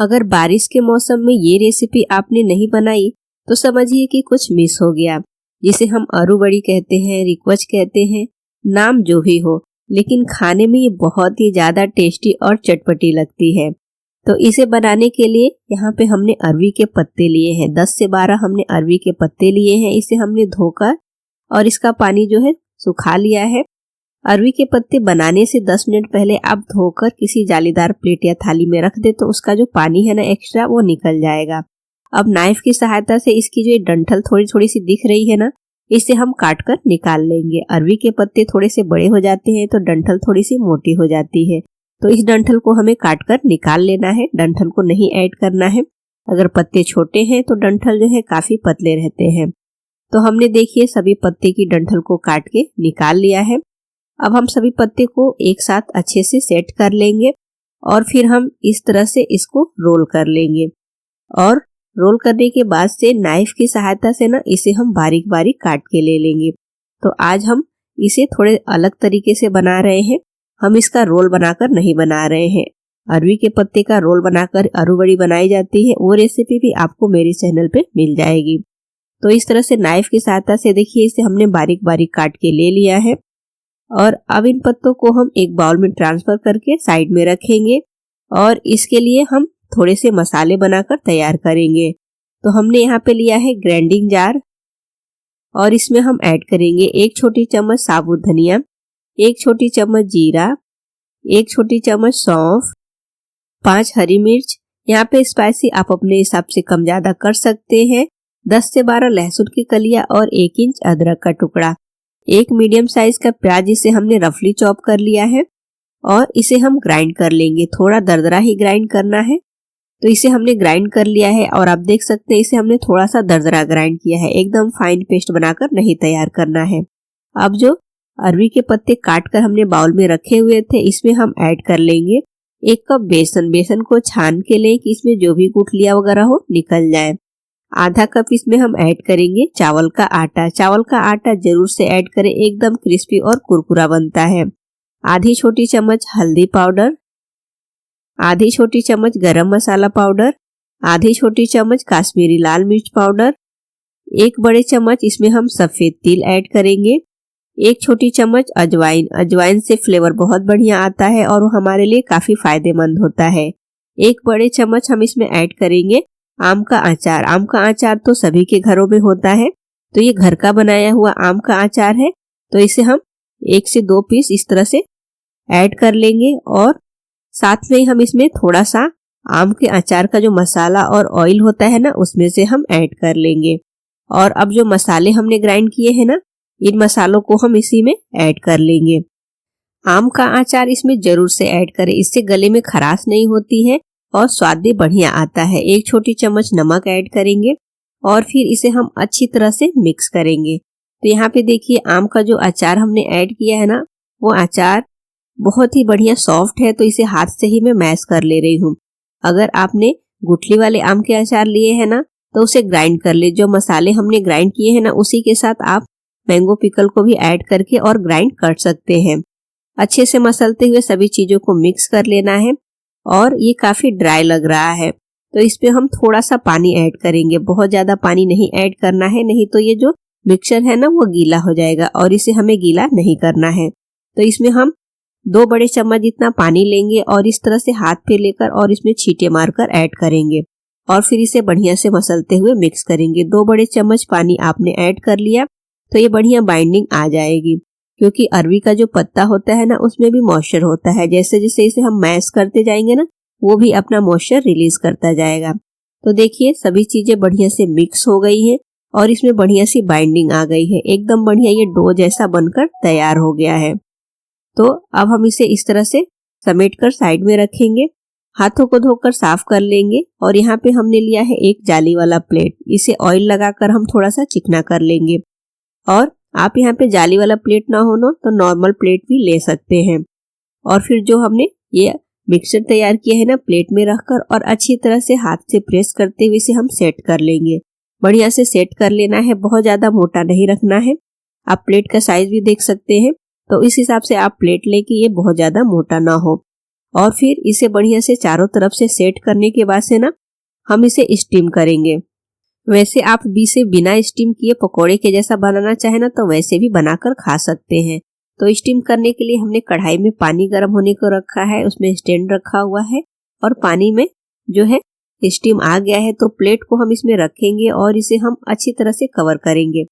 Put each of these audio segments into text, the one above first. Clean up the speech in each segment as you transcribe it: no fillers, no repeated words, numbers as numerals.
अगर बारिश के मौसम में ये रेसिपी आपने नहीं बनाई तो समझिए कि कुछ मिस हो गया। जिसे हम आलू बड़ी कहते हैं, रिक्वच कहते हैं, नाम जो भी हो, लेकिन खाने में ये बहुत ही ज्यादा टेस्टी और चटपटी लगती है। तो इसे बनाने के लिए यहाँ पे हमने अरवी के पत्ते लिए हैं, 10 से 12 हमने अरवी के पत्ते लिए हैं। इसे हमने धोकर और इसका पानी जो है सुखा लिया है। अरवी के पत्ते बनाने से 10 मिनट पहले आप धोकर किसी जालीदार प्लेट या थाली में रख दे तो उसका जो पानी है ना एक्स्ट्रा वो निकल जाएगा। अब नाइफ की सहायता से इसकी जो डंठल थोड़ी थोड़ी सी दिख रही है ना, इसे हम काट कर निकाल लेंगे। अरवी के पत्ते थोड़े से बड़े हो जाते हैं तो डंठल थोड़ी सी मोटी हो जाती है, तो इस डंठल को हमें काट कर निकाल लेना है, डंठल को नहीं ऐड करना है। अगर पत्ते छोटे हैं तो डंठल जो है काफी पतले रहते हैं। तो हमने देखिए सभी पत्ते की डंठल को काट के निकाल लिया है। अब हम सभी पत्ते को एक साथ अच्छे से सेट कर लेंगे और फिर हम इस तरह से इसको रोल कर लेंगे। और रोल करने के बाद से नाइफ की सहायता से ना इसे हम बारीक बारीक काट के ले लेंगे। तो आज हम इसे थोड़े अलग तरीके से बना रहे हैं। हम इसका रोल बनाकर नहीं बना रहे हैं। अरवी के पत्ते का रोल बनाकर आलू बड़ी बनाई जाती है, वो रेसिपी भी आपको मेरे चैनल पे मिल जाएगी। तो इस तरह से नाइफ की सहायता से देखिए इसे हमने बारीक बारीक काट के ले लिया है। और अब इन पत्तों को हम एक बाउल में ट्रांसफर करके साइड में रखेंगे और इसके लिए हम थोड़े से मसाले बनाकर तैयार करेंगे। तो हमने यहाँ पे लिया है ग्राइंडिंग जार और इसमें हम ऐड करेंगे 1 छोटी चम्मच साबुत धनिया, 1 छोटी चम्मच जीरा, 1 छोटी चम्मच सौंफ, 5 हरी मिर्च। यहाँ पे स्पाइसी आप अपने हिसाब से कम ज्यादा कर सकते हैं। 10 से 12 लहसुन की कलियां और 1 इंच अदरक का टुकड़ा, 1 मीडियम साइज का प्याज इसे हमने रफली चॉप कर लिया है और इसे हम ग्राइंड कर लेंगे। थोड़ा दरदरा ही ग्राइंड करना है। तो इसे हमने ग्राइंड कर लिया है और आप देख सकते हैं इसे हमने थोड़ा सा दरदरा ग्राइंड किया है, एकदम फाइन पेस्ट बनाकर नहीं तैयार करना है। अब जो अरवी के पत्ते काट कर हमने बाउल में रखे हुए थे इसमें हम ऐड कर लेंगे 1 कप बेसन। बेसन को छान के लें कि इसमें जो भी गुठलियां वगैरह हो निकल जाए। आधा कप इसमें हम ऐड करेंगे चावल का आटा। चावल का आटा जरूर से ऐड करें, एकदम क्रिस्पी और कुरकुरा बनता है। आधी छोटी चम्मच हल्दी पाउडर, आधी छोटी चम्मच गरम मसाला पाउडर, आधी छोटी चम्मच काश्मीरी लाल मिर्च पाउडर, 1 बड़े चम्मच इसमें हम सफेद तिल ऐड करेंगे, 1 छोटी चम्मच अजवाइन। अजवाइन से फ्लेवर बहुत बढ़िया आता है और वो हमारे लिए काफी फायदेमंद होता है। 1 बड़े चम्मच हम इसमें ऐड करेंगे आम का अचार। आम का अचार तो सभी के घरों में होता है, तो ये घर का बनाया हुआ आम का अचार है। तो इसे हम 1 से 2 पीस इस तरह से ऐड कर लेंगे और साथ में हम इसमें थोड़ा सा आम के अचार का जो मसाला और ऑयल होता है ना उसमें से हम ऐड कर लेंगे। और अब जो मसाले हमने ग्राइंड किए हैं ना, इन मसालों को हम इसी में ऐड कर लेंगे। आम का अचार इसमें जरूर से ऐड करें, इससे गले में खराश नहीं होती है और स्वाद भी बढ़िया आता है। 1 छोटी चम्मच नमक ऐड करेंगे और फिर इसे हम अच्छी तरह से मिक्स करेंगे। तो यहाँ पे देखिए आम का जो अचार हमने ऐड किया है ना, वो अचार बहुत ही बढ़िया सॉफ्ट है, तो इसे हाथ से ही मैं मैश कर ले रही हूँ। अगर आपने गुठली वाले आम के अचार लिए है ना तो उसे ग्राइंड कर ले। जो मसाले हमने ग्राइंड किए हैं ना उसी के साथ आप मैंगो पिकल को भी ऐड करके और ग्राइंड कर सकते हैं। अच्छे से मसलते हुए सभी चीजों को मिक्स कर लेना है। और ये काफी ड्राई लग रहा है तो इस पे हम थोड़ा सा पानी ऐड करेंगे, बहुत ज्यादा पानी नहीं ऐड करना है, नहीं तो ये जो मिक्सचर है ना वो गीला हो जाएगा और इसे हमें गीला नहीं करना है। तो इसमें हम 2 बड़े चम्मच जितना पानी लेंगे और इस तरह से हाथ पे लेकर और इसमें छींटे मारकर ऐड करेंगे और फिर इसे बढ़िया से मसलते हुए मिक्स करेंगे। 2 बड़े चम्मच पानी आपने ऐड कर लिया तो ये बढ़िया बाइंडिंग आ जाएगी, क्योंकि अरवी का जो पत्ता होता है ना उसमें भी मॉइस्चर होता है। जैसे जैसे इसे हम मैश करते जाएंगे ना वो भी अपना मॉइस्चर रिलीज करता जाएगा। तो देखिए सभी चीजें बढ़िया से मिक्स हो गई हैं और इसमें बढ़िया सी बाइंडिंग आ गई है, एकदम बढ़िया ये डो जैसा बनकर तैयार हो गया है। तो अब हम इसे इस तरह से समेट कर साइड में रखेंगे। हाथों को धोकर साफ कर लेंगे और यहाँ पे हमने लिया है एक जाली वाला प्लेट। इसे ऑयल लगाकर हम थोड़ा सा चिकना कर लेंगे और आप यहाँ पे जाली वाला प्लेट ना हो ना तो नॉर्मल प्लेट भी ले सकते हैं। और फिर जो हमने ये मिक्सचर तैयार किया है ना प्लेट में रखकर और अच्छी तरह से हाथ से प्रेस करते हुए इसे हम सेट कर लेंगे। बढ़िया से सेट कर लेना है, बहुत ज्यादा मोटा नहीं रखना है। आप प्लेट का साइज भी देख सकते हैं, तो इस हिसाब से आप प्लेट लें कि ये बहुत ज्यादा मोटा ना हो। और फिर इसे बढ़िया से चारों तरफ से सेट करने के बाद से ना हम इसे स्टीम करेंगे। वैसे आप भी इसे बिना स्टीम किए पकोड़े के जैसा बनाना चाहे ना तो वैसे भी बनाकर खा सकते हैं। तो स्टीम करने के लिए हमने कढ़ाई में पानी गर्म होने को रखा है, उसमें स्टैंड रखा हुआ है और पानी में जो है स्टीम आ गया है तो प्लेट को हम इसमें रखेंगे और इसे हम अच्छी तरह से कवर करेंगे।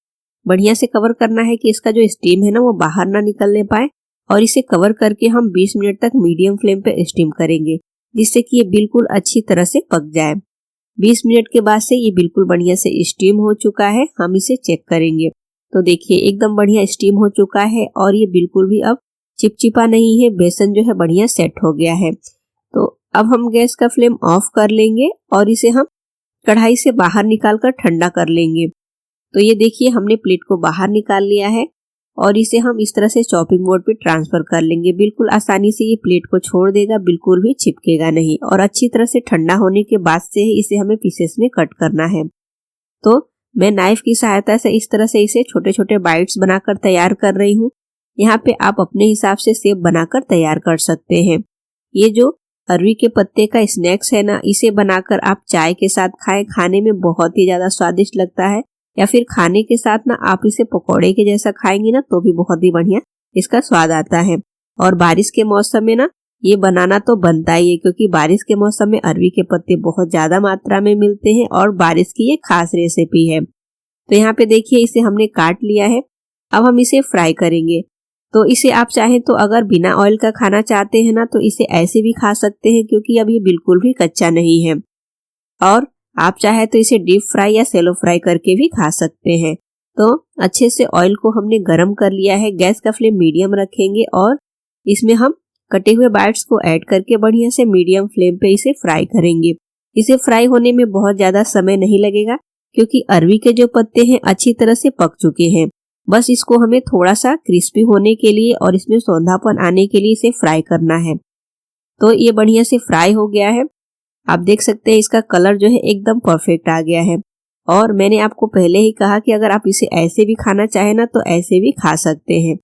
बढ़िया से कवर करना है कि इसका जो स्टीम है ना वो बाहर ना निकलने पाए और इसे कवर करके हम 20 मिनट तक मीडियम फ्लेम पे स्टीम करेंगे, जिससे कि ये बिल्कुल अच्छी तरह से पक जाए। 20 मिनट के बाद से ये बिल्कुल बढ़िया से स्टीम हो चुका है। हम इसे चेक करेंगे तो देखिए एकदम बढ़िया स्टीम हो चुका है और ये बिल्कुल भी अब चिपचिपा नहीं है, बेसन जो है बढ़िया सेट हो गया है। तो अब हम गैस का फ्लेम ऑफ कर लेंगे और इसे हम कढ़ाई से बाहर निकाल कर ठंडा कर लेंगे। तो ये देखिए हमने प्लेट को बाहर निकाल लिया है और इसे हम इस तरह से चॉपिंग बोर्ड पे ट्रांसफर कर लेंगे। बिल्कुल आसानी से ये प्लेट को छोड़ देगा, बिल्कुल भी चिपकेगा नहीं और अच्छी तरह से ठंडा होने के बाद से ही इसे हमें पीसेस में कट करना है। तो मैं नाइफ की सहायता से इस तरह से इसे छोटे छोटे बाइट्स बनाकर तैयार कर रही हूँ। यहाँ पे आप अपने हिसाब से शेप बनाकर तैयार कर सकते हैं। ये जो अरवी के पत्ते का स्नैक्स है ना, इसे बनाकर आप चाय के साथ खाएं, खाने में बहुत ही ज्यादा स्वादिष्ट लगता है। या फिर खाने के साथ ना आप इसे पकौड़े के जैसा खाएंगे ना तो भी बहुत ही बढ़िया इसका स्वाद आता है। और बारिश के मौसम में ना ये बनाना तो बनता ही है, क्योंकि बारिश के मौसम में अरवी के पत्ते बहुत ज्यादा मात्रा में मिलते हैं और बारिश की ये खास रेसिपी है। तो यहाँ पे देखिए इसे हमने काट लिया है। अब हम इसे फ्राई करेंगे। तो इसे आप चाहें तो अगर बिना ऑयल का खाना चाहते हैं ना तो इसे ऐसे भी खा सकते हैं, क्योंकि अब ये बिल्कुल भी कच्चा नहीं है। और आप चाहे तो इसे डीप फ्राई या सेलो फ्राई करके भी खा सकते हैं। तो अच्छे से ऑयल को हमने गरम कर लिया है। गैस का फ्लेम मीडियम रखेंगे और इसमें हम कटे हुए बाइट्स को ऐड करके बढ़िया से मीडियम फ्लेम पे इसे फ्राई करेंगे। इसे फ्राई होने में बहुत ज्यादा समय नहीं लगेगा, क्योंकि अरवी के जो पत्ते हैं अच्छी तरह से पक चुके हैं। बस इसको हमें थोड़ा सा क्रिस्पी होने के लिए और इसमें सौंधापन आने के लिए इसे फ्राई करना है। तो ये बढ़िया से फ्राई हो गया है। आप देख सकते हैं इसका कलर जो है एकदम परफेक्ट आ गया है। और मैंने आपको पहले ही कहा कि अगर आप इसे ऐसे भी खाना चाहे ना तो ऐसे भी खा सकते हैं।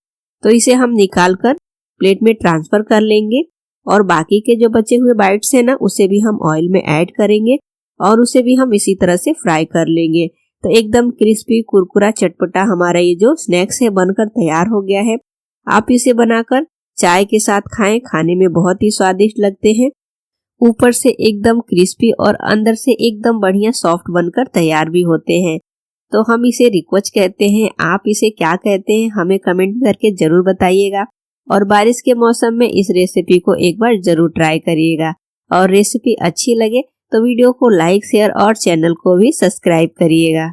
तो इसे हम निकाल कर प्लेट में ट्रांसफर कर लेंगे और बाकी के जो बचे हुए बाइट्स हैं ना उसे भी हम ऑयल में ऐड करेंगे और उसे भी हम इसी तरह से फ्राई कर लेंगे। तो एकदम क्रिस्पी कुरकुरा चटपटा हमारा ये जो स्नैक्स है बनकर तैयार हो गया है। आप इसे बनाकर चाय के साथ खाएं, खाने में बहुत ही स्वादिष्ट लगते हैं। ऊपर से एकदम क्रिस्पी और अंदर से एकदम बढ़िया सॉफ्ट बनकर तैयार भी होते हैं। तो हम इसे रिक्वच कहते हैं। आप इसे क्या कहते हैं हमें कमेंट करके जरूर बताइएगा। और बारिश के मौसम में इस रेसिपी को एक बार जरूर ट्राई करिएगा। और रेसिपी अच्छी लगे तो वीडियो को लाइक शेयर और चैनल को भी सब्सक्राइब करिएगा।